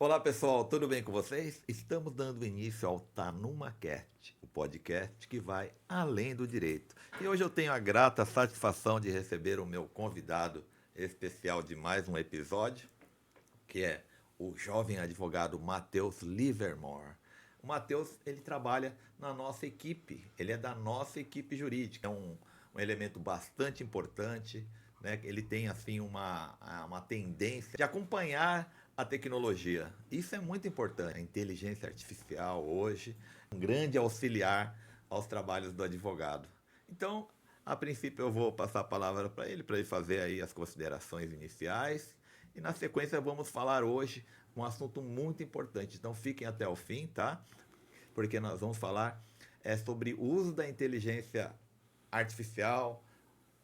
Olá pessoal, tudo bem com vocês? Estamos dando início ao TanumaCast, o podcast que vai além do direito. E hoje eu tenho a grata satisfação de receber o meu convidado especial de mais um episódio, que é o jovem advogado Matheus Livermore. O Matheus, ele trabalha na nossa equipe, ele é da nossa equipe jurídica, é um elemento bastante importante, né? Ele tem assim uma tendência de acompanhar a tecnologia. Isso é muito importante. A inteligência artificial hoje é um grande auxiliar aos trabalhos do advogado. Então, a princípio eu vou passar a palavra para ele fazer aí as considerações iniciais. E na sequência vamos falar hoje um assunto muito importante. Então fiquem até o fim, tá? Porque nós vamos falar sobre o uso da inteligência artificial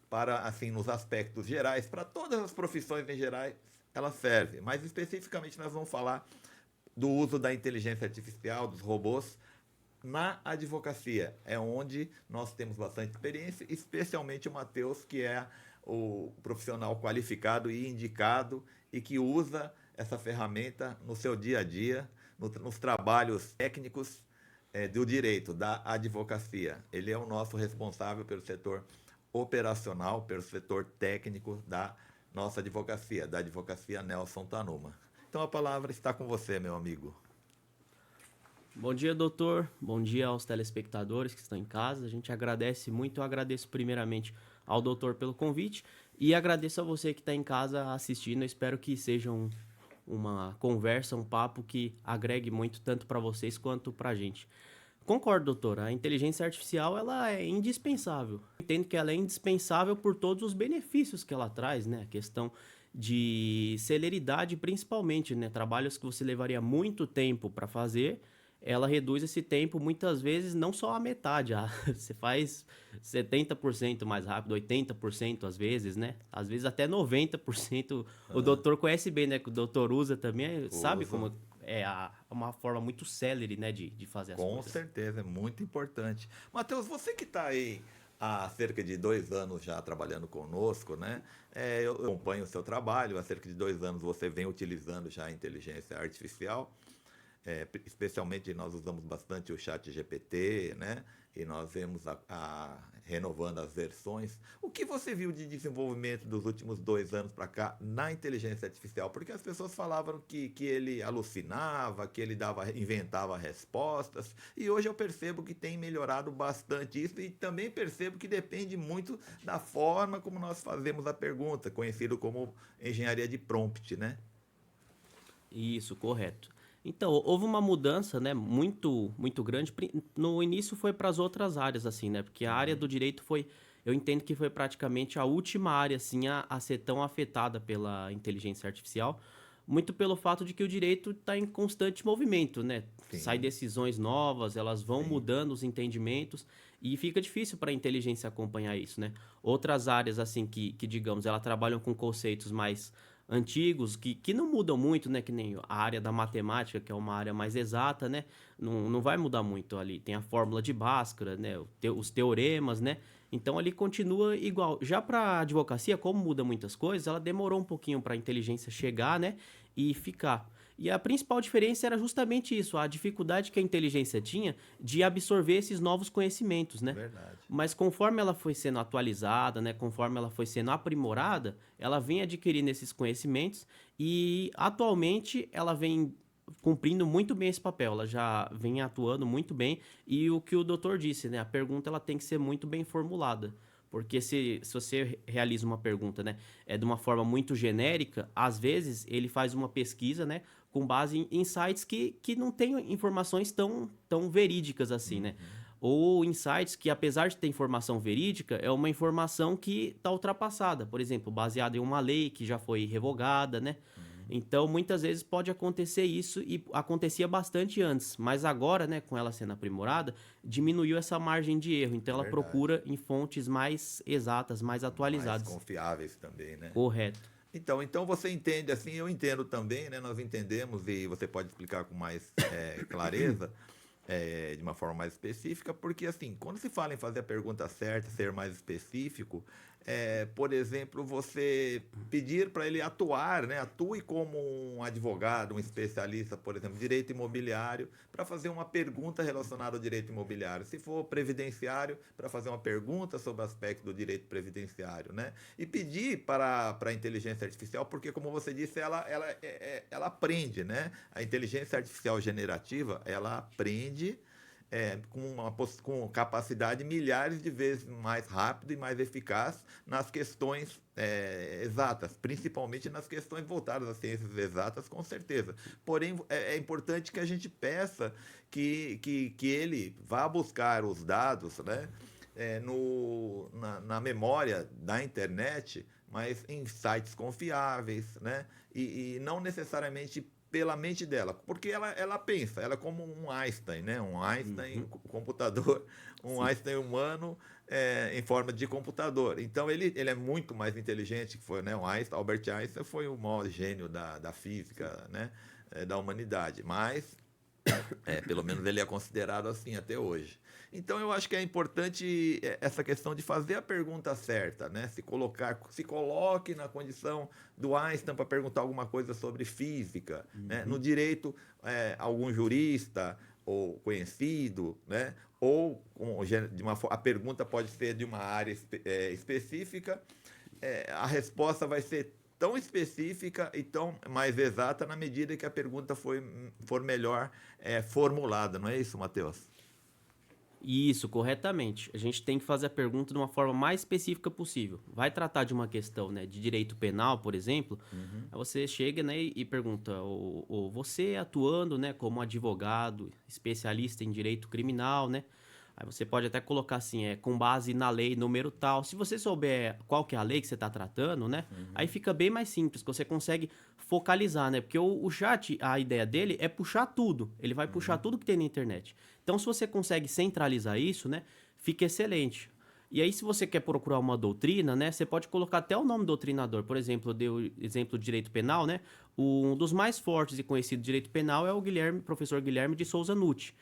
para, assim, nos aspectos gerais, para todas as profissões em geral, ela serve. Mas especificamente nós vamos falar do uso da inteligência artificial, dos robôs, na advocacia. É onde nós temos bastante experiência, especialmente o Matheus, que é o profissional qualificado e indicado e que usa essa ferramenta no seu dia a dia, nos trabalhos técnicos do direito, da advocacia. Ele é o nosso responsável pelo setor operacional, pelo setor técnico da nossa advocacia, da advocacia Nelson Tanuma. Então a palavra está com você, meu amigo. Bom dia, doutor. Bom dia aos telespectadores que estão em casa. A gente agradece muito. Eu agradeço primeiramente ao doutor pelo convite e agradeço a você que está em casa assistindo. Eu espero que seja uma conversa, um papo que agregue muito tanto para vocês quanto para a gente. Concordo, doutor. A inteligência artificial ela é indispensável. Eu entendo que ela é indispensável por todos os benefícios que ela traz, né? A questão de celeridade, principalmente, né? Trabalhos que você levaria muito tempo para fazer, ela reduz esse tempo muitas vezes não só a metade, você faz 70% mais rápido, 80% às vezes, né? Às vezes até 90%. O doutor conhece bem, né? Que o doutor usa também, sabe como uma forma muito célere, né? De fazer as Com coisas. certeza, é muito importante. Matheus, você que está aí há cerca de 2 anos já trabalhando conosco, né? Eu acompanho o seu trabalho, há cerca de 2 anos você vem utilizando já a inteligência artificial. Especialmente nós usamos bastante o chat GPT, né? E nós vemos renovando as versões. O que você viu de desenvolvimento dos últimos 2 anos para cá na inteligência artificial? Porque as pessoas falavam que ele alucinava, que ele inventava respostas, e hoje eu percebo que tem melhorado bastante isso e também percebo que depende muito da forma como nós fazemos a pergunta, conhecido como engenharia de prompt, né? Isso, correto. Então, houve uma mudança, né, muito grande. No início foi para as outras áreas, assim, né? Porque a área do direito eu entendo que foi praticamente a última área, assim, a ser tão afetada pela inteligência artificial. Muito pelo fato de que o direito está em constante movimento, né? Sai Sim, decisões novas, elas vão sim. mudando os entendimentos e fica difícil para a inteligência acompanhar isso, né? Outras áreas, assim, que digamos, ela trabalham com conceitos mais antigos, que não mudam muito, né? Que nem a área da matemática, que é uma área mais exata, né? Não vai mudar muito ali. Tem a fórmula de Bhaskara, né? Os teoremas, né? Então ali continua igual. Já para a advocacia, como muda muitas coisas, ela demorou um pouquinho para a inteligência chegar, né? E ficar. E a principal diferença era justamente isso, a dificuldade que a inteligência tinha de absorver esses novos conhecimentos, né? Verdade. Mas conforme ela foi sendo atualizada, né, conforme ela foi sendo aprimorada, ela vem adquirindo esses conhecimentos e atualmente ela vem cumprindo muito bem esse papel, ela já vem atuando muito bem e o que o doutor disse, né, a pergunta ela tem que ser muito bem formulada. Porque se você realiza uma pergunta, né, de uma forma muito genérica, às vezes ele faz uma pesquisa, né, com base em sites que não têm informações tão verídicas assim, né? Ou insights que, apesar de ter informação verídica, é uma informação que está ultrapassada, por exemplo, baseada em uma lei que já foi revogada, né? Então, muitas vezes pode acontecer isso e acontecia bastante antes, mas agora, né, com ela sendo aprimorada, diminuiu essa margem de erro. Então, ela Verdade. procura em fontes mais exatas, mais Mais atualizadas. confiáveis também, né? Correto. Então você entende assim, eu entendo também, né? Nós entendemos e você pode explicar com mais clareza, de uma forma mais específica, porque assim, quando se fala em fazer a pergunta certa, ser mais específico, por exemplo, você pedir para ele atuar, né? Atue como um advogado, um especialista, por exemplo, direito imobiliário, para fazer uma pergunta relacionada ao direito imobiliário. Se for previdenciário, para fazer uma pergunta sobre o aspecto do direito previdenciário, né? E pedir para a inteligência artificial, porque, como você disse, ela aprende, né? A inteligência artificial generativa, ela aprende com capacidade milhares de vezes mais rápido e mais eficaz nas questões exatas, principalmente nas questões voltadas às ciências exatas, com certeza. Porém, é importante que a gente peça que ele vá buscar os dados, né, na memória da internet, mas em sites confiáveis, né, e não necessariamente pela mente dela, porque ela pensa, ela é como um Einstein, né? Um Einstein computador, um Sim. Einstein humano em forma de computador. Então ele é muito mais inteligente que foi, né? O Einstein, Albert Einstein foi o maior gênio da física, né? Da humanidade, mas pelo menos ele é considerado assim até hoje. Então eu acho que é importante essa questão de fazer a pergunta certa, né? Se coloque na condição do Einstein para perguntar alguma coisa sobre física, né? No direito, algum jurista ou conhecido, né? Ou a pergunta pode ser de uma área específica, a resposta vai ser tão específica e tão mais exata na medida que a pergunta for melhor formulada, não é isso, Matheus? Isso, corretamente. A gente tem que fazer a pergunta de uma forma mais específica possível. Vai tratar de uma questão, né, de direito penal, por exemplo, aí você chega, né, e pergunta, você atuando, né, como advogado, especialista em direito criminal, né? Aí você pode até colocar assim, com base na lei número tal. Se você souber qual que é a lei que você está tratando, né? Aí fica bem mais simples, que você consegue focalizar, né? Porque o chat, a ideia dele é puxar tudo. Ele vai puxar tudo que tem na internet. Então, se você consegue centralizar isso, né? Fica excelente. E aí, se você quer procurar uma doutrina, né? Você pode colocar até o nome do doutrinador. Por exemplo, eu dei o exemplo de direito penal, né? Um dos mais fortes e conhecidos de direito penal é o professor Guilherme de Souza Nutti.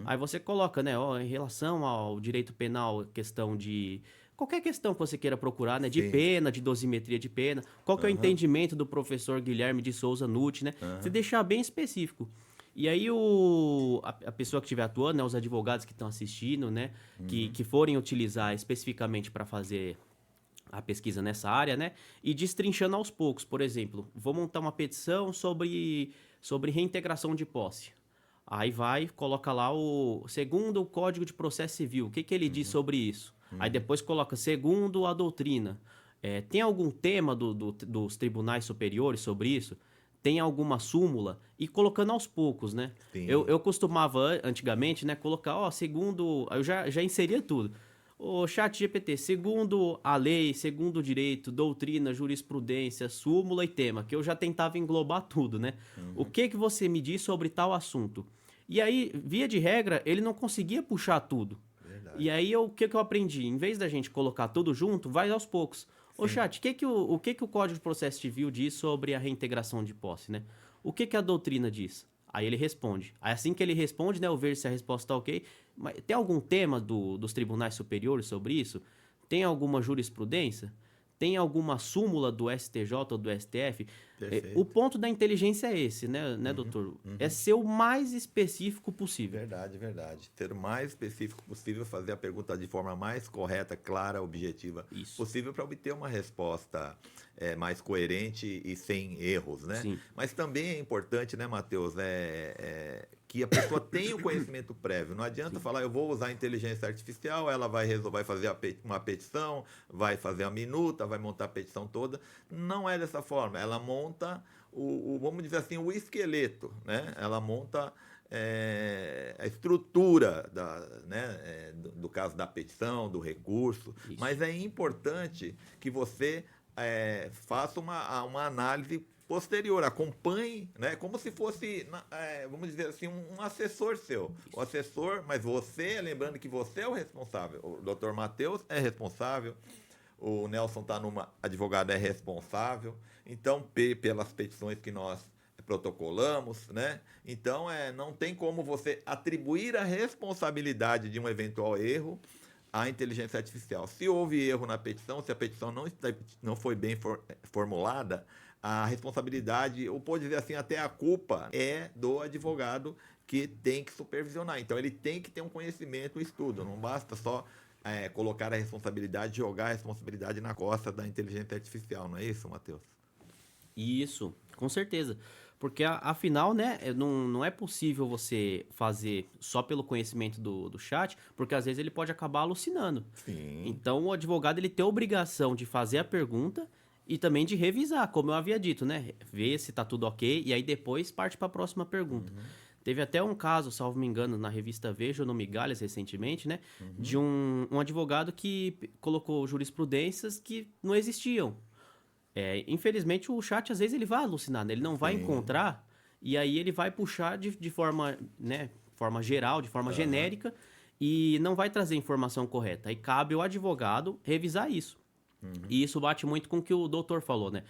Aí você coloca, né? Em relação ao direito penal, questão de qualquer questão que você queira procurar, né? De Sim. pena, de dosimetria de pena. Qual que é o entendimento do professor Guilherme de Souza Nutti, né? Você deixar bem específico. E aí a pessoa que estiver atuando, né, os advogados que estão assistindo, né, que forem utilizar especificamente para fazer a pesquisa nessa área, né, e destrinchando aos poucos. Por exemplo, vou montar uma petição sobre reintegração de posse. Aí coloca lá segundo o Código de Processo Civil, o que ele diz sobre isso? Aí depois coloca segundo a doutrina. Tem algum tema dos tribunais superiores sobre isso? Tem alguma súmula? E colocando aos poucos, né? Sim. Eu costumava, antigamente, né, colocar, segundo... Eu já inseria tudo. O chat GPT, segundo a lei, segundo o direito, doutrina, jurisprudência, súmula e tema, que eu já tentava englobar tudo, né? O que você me diz sobre tal assunto? E aí, via de regra, ele não conseguia puxar tudo. Verdade. E aí, o que eu aprendi? Em vez da gente colocar tudo junto, vai aos poucos. Ô, chat, o que o Código de Processo Civil diz sobre a reintegração de posse, né? O que a doutrina diz? Aí ele responde. Aí assim que ele responde, né, eu vejo se a resposta tá ok. Mas tem algum tema dos tribunais superiores sobre isso? Tem alguma jurisprudência? Tem alguma súmula do STJ ou do STF? Perfeito. O ponto da inteligência é esse, né, doutor? É ser o mais específico possível. Verdade, verdade. Ser o mais específico possível, fazer a pergunta de forma mais correta, clara, objetiva Isso. possível para obter uma resposta mais coerente e sem erros, né? Sim. Mas também é importante, né, Matheus, que a pessoa tenha o conhecimento prévio. Não adianta falar, eu vou usar a inteligência artificial, ela vai fazer uma petição, vai fazer a minuta, vai montar a petição toda. Não é dessa forma. Ela monta vamos dizer assim, o esqueleto, né? Ela monta a estrutura do caso da petição, do recurso. Isso. Mas é importante que você faça uma análise posterior, acompanhe, né, como se fosse, vamos dizer assim, um assessor seu. O assessor, mas você, lembrando que você é o responsável. O doutor Matheus é responsável, o Nelson Tanuma, advogado, é responsável. Então, pelas petições que nós protocolamos, né? Então, não tem como você atribuir a responsabilidade de um eventual erro a inteligência artificial. Se houve erro na petição, se a petição não foi bem formulada, a responsabilidade, ou pode dizer assim, até a culpa é do advogado que tem que supervisionar. Então, ele tem que ter um conhecimento, um estudo. Não basta só colocar a responsabilidade, jogar a responsabilidade na costa da inteligência artificial. Não é isso, Matheus? Isso, com certeza. Porque, afinal, né, não é possível você fazer só pelo conhecimento do chat, porque às vezes ele pode acabar alucinando. Sim. Então, o advogado ele tem a obrigação de fazer a pergunta e também de revisar, como eu havia dito, né? Ver se tá tudo ok e aí depois parte para a próxima pergunta. Teve até um caso, salvo me engano, na revista Veja ou no Migalhas recentemente, né? De um advogado que colocou jurisprudências que não existiam. Infelizmente, o chat, às vezes, ele vai alucinar, né? Ele não vai Sim. encontrar, e aí ele vai puxar de forma, né, forma geral, de forma genérica, e não vai trazer a informação correta. Aí cabe ao advogado revisar isso. E isso bate muito com o que o doutor falou, né?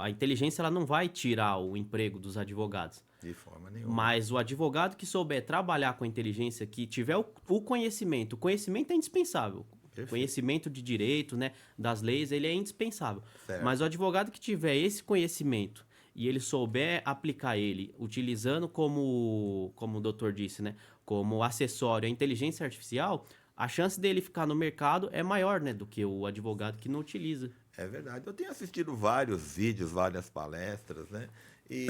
A inteligência ela não vai tirar o emprego dos advogados. De forma nenhuma. Mas o advogado que souber trabalhar com a inteligência, que tiver o conhecimento é indispensável. Perfeito. Conhecimento de direito, né, das leis, ele é indispensável. Certo. Mas o advogado que tiver esse conhecimento e ele souber aplicar ele, utilizando como o doutor disse, né, como acessório a inteligência artificial, a chance dele ficar no mercado é maior, né, do que o advogado que não utiliza. É verdade. Eu tenho assistido vários vídeos, várias palestras, né? E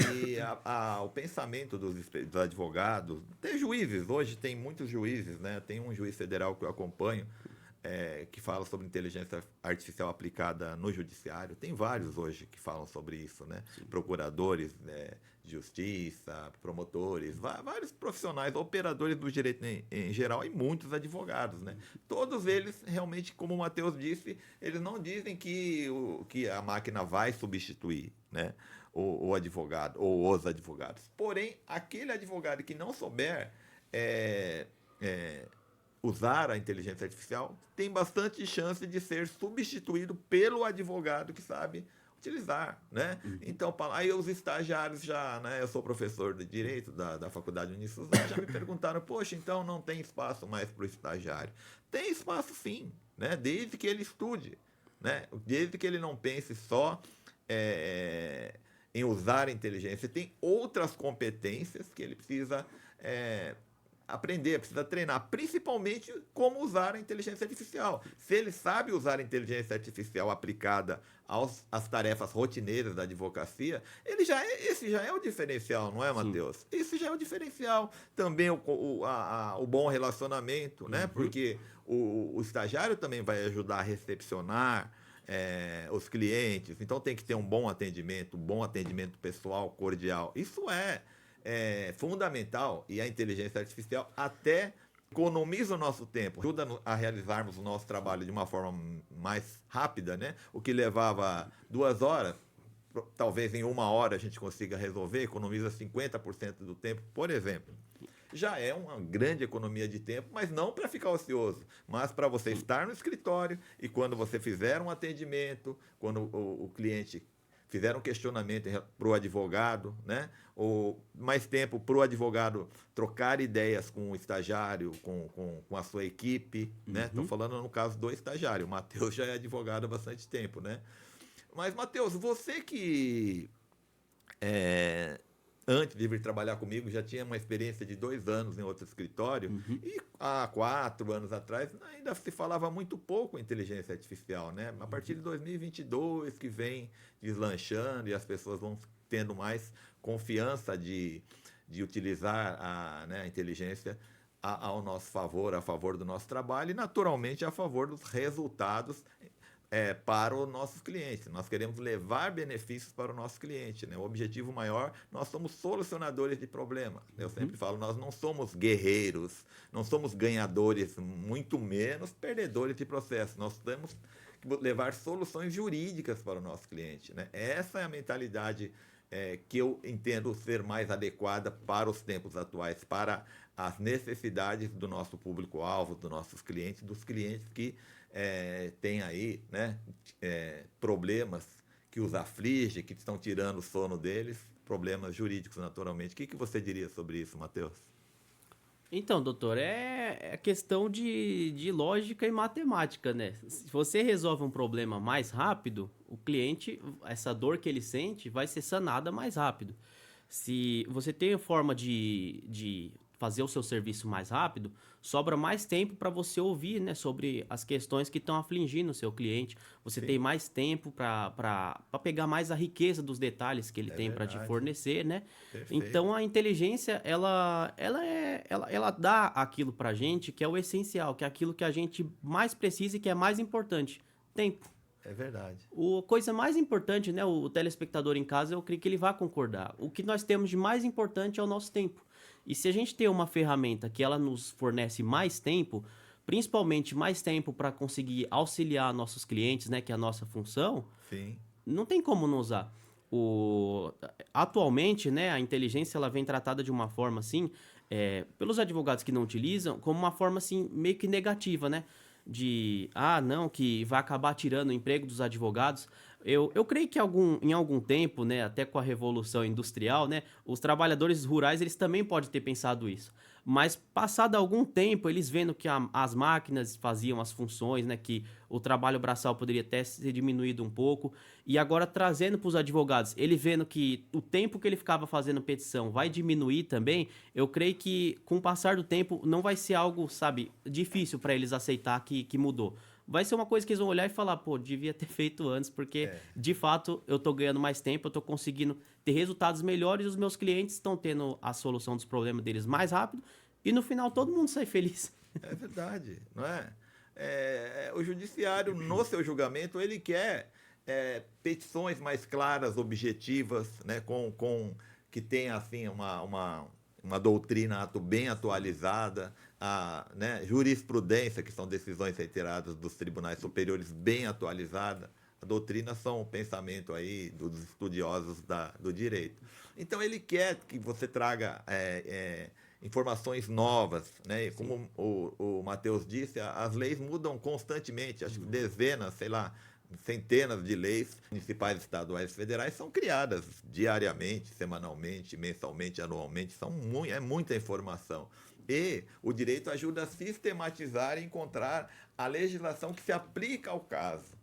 o pensamento dos advogados, tem juízes, hoje tem muitos juízes, né? Tem um juiz federal que eu acompanho, que fala sobre inteligência artificial aplicada no judiciário. Tem vários hoje que falam sobre isso, né? Sim. Procuradores de justiça, promotores, vários profissionais, operadores do direito em geral e muitos advogados, né? Todos eles, realmente, como o Matheus disse, eles não dizem que a máquina vai substituir, né, o advogado ou os advogados. Porém, aquele advogado que não souber usar a inteligência artificial tem bastante chance de ser substituído pelo advogado que sabe utilizar, né? Então, aí os estagiários já, né? Eu sou professor de Direito da Faculdade Unisuzano, já me perguntaram, poxa, então não tem espaço mais para o estagiário? Tem espaço sim, né? Desde que ele estude, né? Desde que ele não pense só em usar a inteligência. Tem outras competências que ele precisa aprender, precisa treinar, principalmente como usar a inteligência artificial. Se ele sabe usar a inteligência artificial aplicada às tarefas rotineiras da advocacia, esse já é o diferencial, não é, Matheus? Esse já é o diferencial. Também o bom relacionamento, né? Porque o estagiário também vai ajudar a recepcionar os clientes, então tem que ter um bom atendimento pessoal, cordial. Isso é fundamental, e a inteligência artificial até economiza o nosso tempo, ajuda a realizarmos o nosso trabalho de uma forma mais rápida, né? O que levava 2 horas, talvez em 1 hora a gente consiga resolver, economiza 50% do tempo, por exemplo. Já é uma grande economia de tempo, mas não para ficar ocioso, mas para você estar no escritório e quando você fizer um atendimento, quando o cliente fizer um questionamento para o advogado, né? Ou mais tempo para o advogado trocar ideias com o estagiário, com a sua equipe, né? Estou falando no caso do estagiário. O Matheus já é advogado há bastante tempo, né? Mas, Matheus, você que antes de vir trabalhar comigo, já tinha uma experiência de 2 anos em outro escritório, e há 4 anos atrás ainda se falava muito pouco em inteligência artificial, né? A partir de 2022 que vem deslanchando e as pessoas vão tendo mais confiança de utilizar a inteligência ao nosso favor, a favor do nosso trabalho e, naturalmente, a favor dos resultados para os nossos clientes. Nós queremos levar benefícios para o nosso cliente, né? O objetivo maior, nós somos solucionadores de problemas. Eu sempre falo, nós não somos guerreiros, não somos ganhadores, muito menos perdedores de processo. Nós temos que levar soluções jurídicas para o nosso cliente, né? Essa é a mentalidade que eu entendo ser mais adequada para os tempos atuais, para as necessidades do nosso público-alvo, dos nossos clientes, dos clientes que tem aí, né, problemas que os afligem, que estão tirando o sono deles, problemas jurídicos, naturalmente. O que você diria sobre isso, Matheus? Então, doutor, é questão de lógica e matemática, né? Se você resolve um problema mais rápido, o cliente, essa dor que ele sente, vai ser sanada mais rápido. Se você tem a forma de fazer o seu serviço mais rápido, sobra mais tempo para você ouvir, né, sobre as questões que estão afligindo o seu cliente. Você tem Sim, mais tempo para pegar mais a riqueza dos detalhes que ele é tem para te verdade. fornecer, né? Perfeito. Então a inteligência, ela dá aquilo pra gente que é o essencial, que é aquilo que a gente mais precisa e que é mais importante, tempo. É verdade. A coisa mais importante, né, o telespectador em casa, eu creio que ele vai concordar. O que nós temos de mais importante é o nosso tempo. E se a gente tem uma ferramenta que ela nos fornece mais tempo, principalmente mais tempo para conseguir auxiliar nossos clientes, né, que é a nossa função, Sim, não tem como não usar. O, atualmente, né, a inteligência ela vem tratada de uma forma assim, pelos advogados que não utilizam, como uma forma assim meio que negativa, né? De, não, que vai acabar tirando o emprego dos advogados. Eu creio que em algum tempo, né, até com a Revolução Industrial, né, os trabalhadores rurais eles também podem ter pensado isso. Mas passado algum tempo, eles vendo que as máquinas faziam as funções, né, que o trabalho braçal poderia até ser diminuído um pouco, e agora trazendo para os advogados, ele vendo que o tempo que ele ficava fazendo petição vai diminuir também, eu creio que com o passar do tempo não vai ser algo, sabe, difícil para eles aceitar que mudou. Vai ser uma coisa que eles vão olhar e falar, pô, devia ter feito antes, porque é, de fato eu tô ganhando mais tempo, eu tô conseguindo ter resultados melhores e os meus clientes estão tendo a solução dos problemas deles mais rápido e no final todo mundo sai feliz. é verdade, não é? O judiciário, no seu julgamento, ele quer petições mais claras, objetivas, né, que tenha assim uma doutrina bem atualizada, né, jurisprudência, que são decisões reiteradas dos tribunais superiores, bem atualizada. A doutrina são o pensamento aí dos estudiosos do direito. Então ele quer que você traga informações novas, né? Sim. Como o Matheus disse, as leis mudam constantemente, acho que dezenas, sei lá, centenas de leis municipais, estaduais e federais são criadas diariamente, semanalmente, mensalmente, anualmente, é muita informação. E o direito ajuda a sistematizar e encontrar a legislação que se aplica ao caso.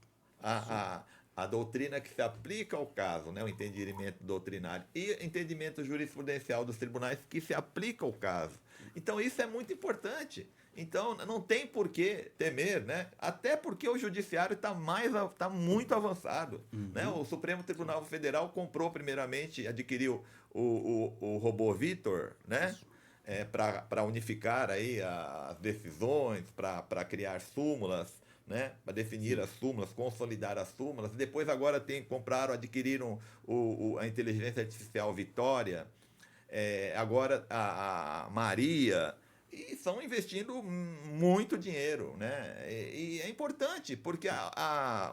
A, a doutrina que se aplica ao caso, né, o entendimento doutrinário e entendimento jurisprudencial dos tribunais que se aplica ao caso. Então isso é muito importante. Então não tem por que temer, né? Até porque o judiciário está muito avançado, né? Uhum. O Supremo Tribunal Federal comprou primeiramente, adquiriu o robô Vitor, né? Isso. Para unificar aí as decisões, para criar súmulas, né, para definir Sim. as súmulas, consolidar as súmulas. Depois agora adquiriram a inteligência artificial Vitória, agora a Maria, e estão investindo muito dinheiro, né? E é importante, porque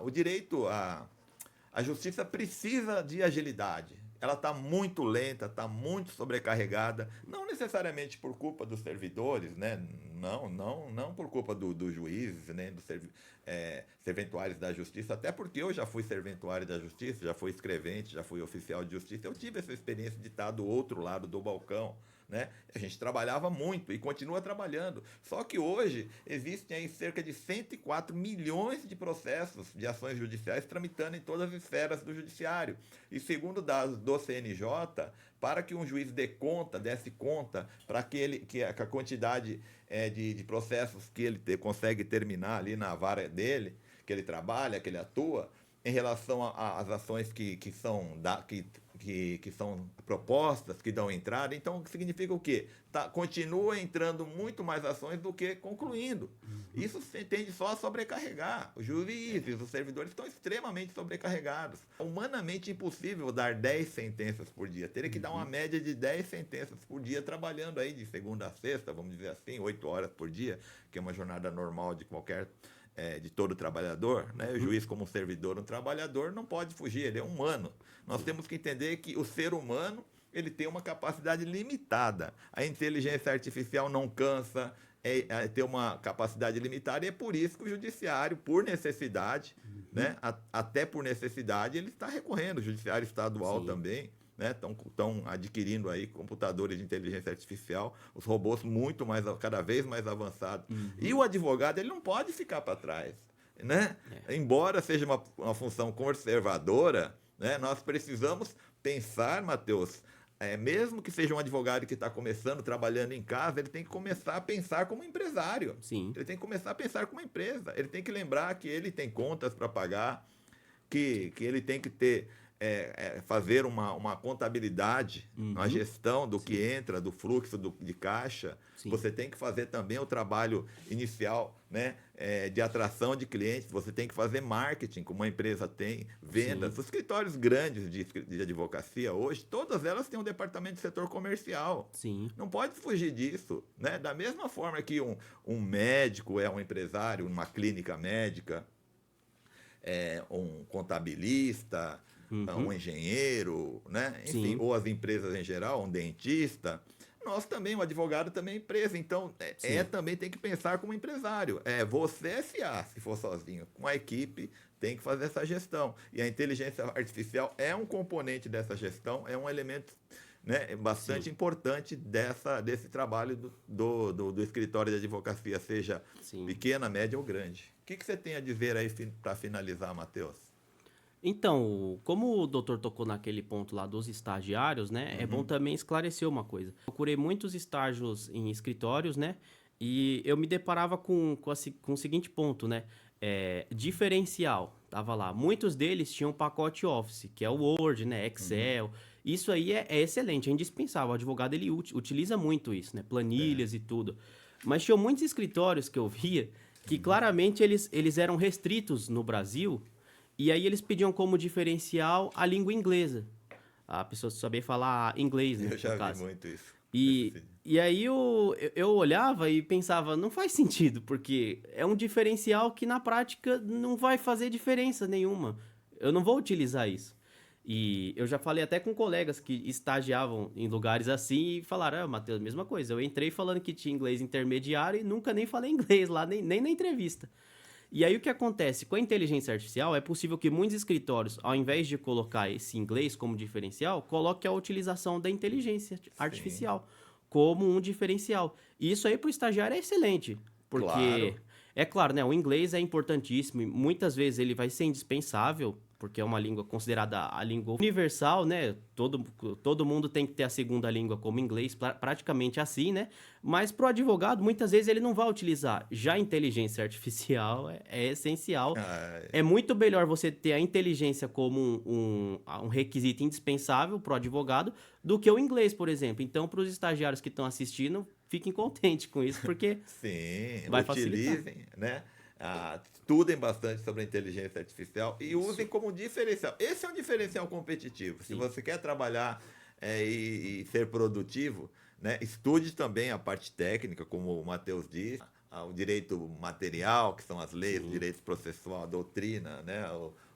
o direito, a justiça precisa de agilidade. Ela está muito lenta, está muito sobrecarregada, não necessariamente por culpa dos servidores, né? Não por culpa dos juízes, nem dos serventuários da justiça, até porque eu já fui serventuário da justiça, já fui escrevente, já fui oficial de justiça, eu tive essa experiência de estar do outro lado do balcão. Né? A gente trabalhava muito e continua trabalhando. Só que hoje existem aí cerca de 104 milhões de processos de ações judiciais tramitando em todas as esferas do judiciário. E segundo dados do CNJ, para que um juiz desse conta, para que a quantidade de processos que ele consegue terminar ali na vara dele, que ele trabalha, que ele atua, em relação às ações que são propostas, que dão entrada. Então, significa o quê? Continua entrando muito mais ações do que concluindo. Isso tende só a sobrecarregar. Os juízes, os servidores estão extremamente sobrecarregados. É humanamente impossível dar 10 sentenças por dia. Teria que dar uma média de 10 sentenças por dia, trabalhando aí de segunda a sexta, vamos dizer assim, 8 horas por dia, que é uma jornada normal de todo trabalhador, né? O juiz, como um servidor, um trabalhador, não pode fugir, ele é humano. Nós temos que entender que o ser humano ele tem uma capacidade limitada. A inteligência artificial não cansa, tem uma capacidade limitada, e é por isso que o judiciário, por necessidade, né? Até por necessidade, ele está recorrendo, o judiciário estadual Sim. também. né? Estão adquirindo aí computadores de inteligência artificial, os robôs cada vez mais avançados. E o advogado, ele não pode ficar para trás, né? Embora seja uma função conservadora, né? Nós precisamos pensar, Matheus, mesmo que seja um advogado que está começando, trabalhando em casa, ele tem que começar a pensar como empresário. Sim. Ele tem que começar a pensar como empresa. Ele tem que lembrar que ele tem contas para pagar, que ele tem que fazer uma contabilidade, uma gestão do que entra, do fluxo de caixa. Sim. Você tem que fazer também o trabalho inicial, né, de atração de clientes. Você tem que fazer marketing, como uma empresa tem, vendas. Sim. Os escritórios grandes de advocacia hoje, todas elas têm um departamento de setor comercial. Sim. Não pode fugir disso, né? Da mesma forma que um médico é um empresário, uma clínica médica, um contabilista, um engenheiro, né? Enfim, Sim. ou as empresas em geral, um dentista. Nós também, o advogado também é empresa, então também tem que pensar como empresário. Você S.A., se for sozinho, com a equipe, tem que fazer essa gestão. E a inteligência artificial é um componente dessa gestão, é um elemento, né, bastante importante desse trabalho do escritório de advocacia, seja pequena, média ou grande. O que você tem a dizer aí para finalizar, Matheus? Então, como o doutor tocou naquele ponto lá dos estagiários, né? É bom também esclarecer uma coisa. Procurei muitos estágios em escritórios, né? E eu me deparava com o seguinte ponto, né? Diferencial, tava lá. Muitos deles tinham pacote Office, que é o Word, né? Excel. Isso aí é excelente, é indispensável. O advogado, ele utiliza muito isso, né? Planilhas e tudo. Mas tinham muitos escritórios que eu via que claramente eles eram restritos no Brasil. E aí eles pediam como diferencial a língua inglesa. A pessoa saber falar inglês, né? Eu já vi muito isso. E aí eu olhava e pensava, não faz sentido, porque é um diferencial que na prática não vai fazer diferença nenhuma. Eu não vou utilizar isso. E eu já falei até com colegas que estagiavam em lugares assim e falaram, Matheus, mesma coisa. Eu entrei falando que tinha inglês intermediário e nunca nem falei inglês lá, nem na entrevista. E aí o que acontece? Com a inteligência artificial, é possível que muitos escritórios, ao invés de colocar esse inglês como diferencial, coloque a utilização da inteligência artificial como um diferencial. E isso aí para o estagiário é excelente, porque, é claro, né, o inglês é importantíssimo e muitas vezes ele vai ser indispensável, porque é uma língua considerada a língua universal, né? Todo mundo tem que ter a segunda língua como inglês, praticamente assim, né? Mas para o advogado, muitas vezes ele não vai utilizar. Já a inteligência artificial é essencial. É muito melhor você ter a inteligência como um requisito indispensável para o advogado do que o inglês, por exemplo. Então, para os estagiários que estão assistindo, fiquem contentes com isso, porque vai facilitar. Utilizem, né? Estudem bastante sobre a inteligência artificial e usem como diferencial. Esse é um diferencial competitivo. Se você quer trabalhar e ser produtivo, né, estude também a parte técnica, como o Matheus disse, o direito material, que são as leis, o direito processual, a doutrina, né,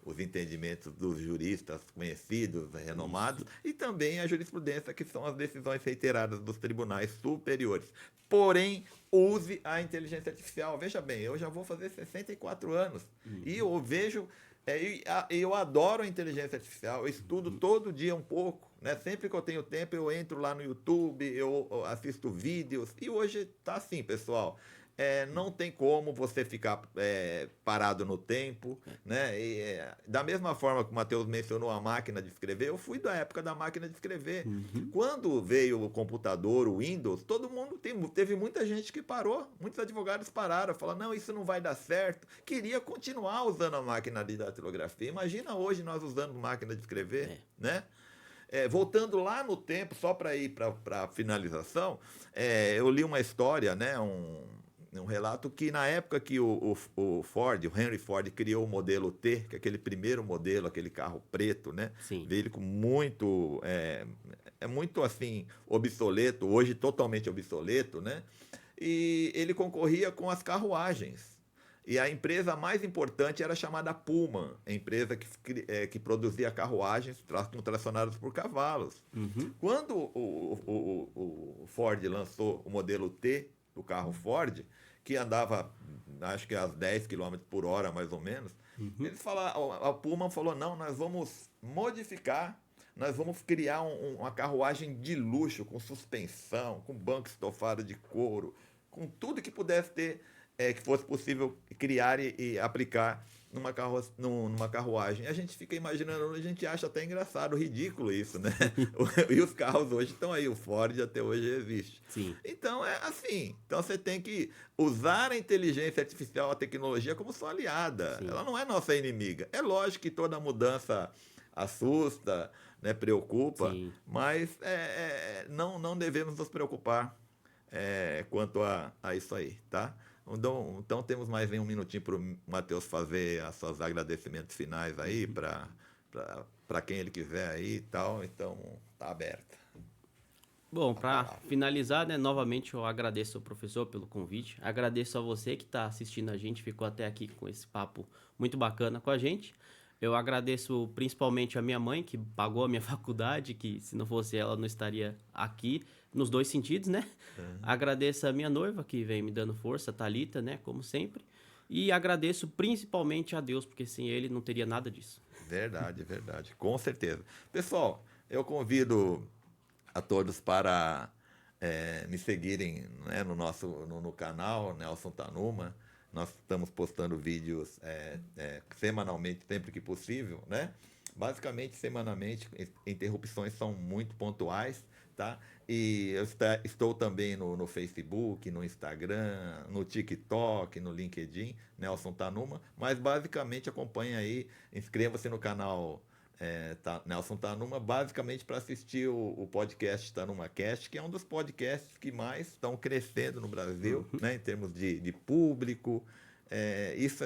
os entendimentos dos juristas conhecidos, renomados, e também a jurisprudência, que são as decisões reiteradas dos tribunais superiores. Porém, use a inteligência artificial. Veja bem, eu já vou fazer 64 anos e eu vejo, eu adoro a inteligência artificial, eu estudo todo dia um pouco, né? Sempre que eu tenho tempo, eu entro lá no YouTube, eu assisto vídeos, e hoje está assim, pessoal. Não tem como você ficar parado no tempo, né? Da mesma forma que o Matheus mencionou a máquina de escrever, eu fui da época da máquina de escrever. Quando veio o computador, o Windows, todo mundo teve muita gente que parou, muitos advogados pararam, falaram, não, isso não vai dar certo. Queria continuar usando a máquina de datilografia. Imagina hoje nós usando máquina de escrever, né? Voltando lá no tempo, só para ir para a finalização, eu li uma história, né? Um relato que na época que o Ford, o Henry Ford, criou o modelo T, que é aquele primeiro modelo, aquele carro preto, né? Veio com muito, muito assim, obsoleto, hoje totalmente obsoleto, né? E ele concorria com as carruagens. E a empresa mais importante era chamada Pullman, a empresa que produzia carruagens tracionadas por cavalos. Quando o Ford lançou o modelo T, do carro Ford, que andava, acho que a 10 km por hora, mais ou menos, eles falaram, a Pullman falou, não, nós vamos modificar nós vamos criar uma carruagem de luxo, com suspensão, com banco estofado de couro, com tudo que pudesse ter, que fosse possível criar e aplicar numa carruagem. A gente fica imaginando, a gente acha até engraçado, ridículo isso, né? E os carros hoje estão aí, o Ford até hoje existe. Sim. Então é assim. Então você tem que usar a inteligência artificial, a tecnologia, como sua aliada. Sim. Ela não é nossa inimiga. É lógico que toda mudança assusta, né, preocupa, Sim. mas não devemos nos preocupar quanto a isso aí, tá? Então temos mais um minutinho para o Matheus fazer os seus agradecimentos finais aí, para quem ele quiser aí e tal. Então, tá aberto. Bom, para finalizar, né, novamente eu agradeço ao professor pelo convite, agradeço a você que está assistindo a gente, ficou até aqui com esse papo muito bacana com a gente. Eu agradeço principalmente a minha mãe, que pagou a minha faculdade, que se não fosse ela, eu não estaria aqui, nos dois sentidos, né? Agradeço a minha noiva, que vem me dando força, a Thalita, né? Como sempre. E agradeço principalmente a Deus, porque sem ele não teria nada disso. Verdade, verdade. Com certeza. Pessoal, eu convido a todos para me seguirem, né, no canal Nelson Tanuma. Nós estamos postando vídeos semanalmente, sempre que possível, né? Basicamente, semanalmente, interrupções são muito pontuais, tá? E eu estou também no Facebook, no Instagram, no TikTok, no LinkedIn, Nelson Tanuma. Mas basicamente acompanhe aí, inscreva-se no canal Nelson Tanuma, basicamente para assistir o podcast Tanuma Cast, que é um dos podcasts que mais estão crescendo no Brasil, né, em termos de público. Isso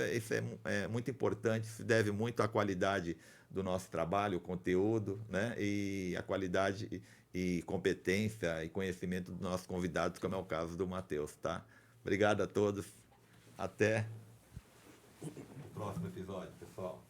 é muito importante, se deve muito à qualidade do nosso trabalho, o conteúdo, né, e a qualidade e competência e conhecimento dos nossos convidados, como é o caso do Matheus, tá? Obrigado a todos. Até o próximo episódio, pessoal.